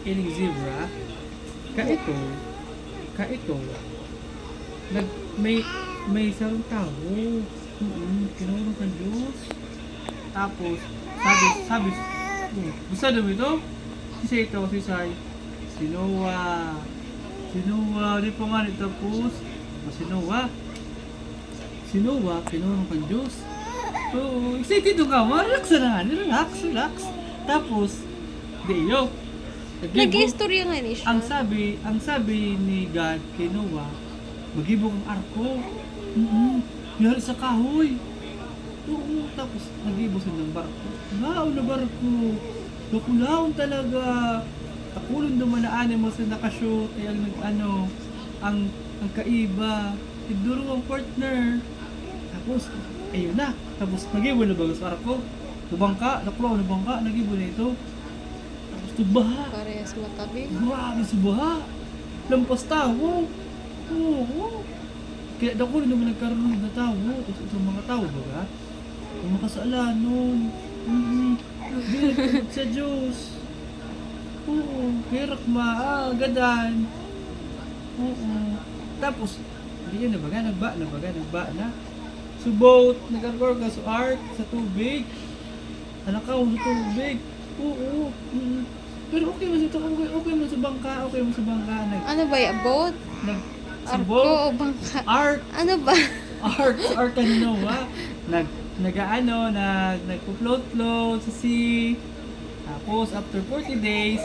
ining zebra, kaito, nag, may isang tao, kinulong ng Diyos. Tapos, sabi, gusto mo ito? Si Sai, si Noah, di pa nga tapos, si Noah, kinulong ng Diyos. Oo, excited ka mo, relax. Tapos, di yo, Nag-istorya nga ni siya. ang sabi ni God kay Noah, magibog ang arko. Yari sa kahoy. Oo, tapos nag-ibos ng barko. Laon na barko. Nakulaon talaga. Takulong dumanaan mo sa nakashoot. Ay ang kaiba. Iduro ang partner. Tapos, ayun na. Tapos nag-ibon na bago sa arko. Nabangka, nag-ibon na ito. Tapos tubaha. Parehas matabi. Grabe sa baha. Lampas tao. Oo. Kaya dako rin naman nagkaroon na tao. Tapos itong mga tao baga. Ang makasala nun. Di sa Diyos. Oo. Hirak gadan. Oo. Tapos, hindi yun nagba na. So boat, nag-argorga sa ark, sa tubig. Alakaw sa tubig. Oo. Pero okay mo sa bangka. Ano ba yung boat? Sa Arko boat, o bangka? ark, Ano ba? ark ka ni Noah. Nagpo-float sa sea. Tapos, after 40 days,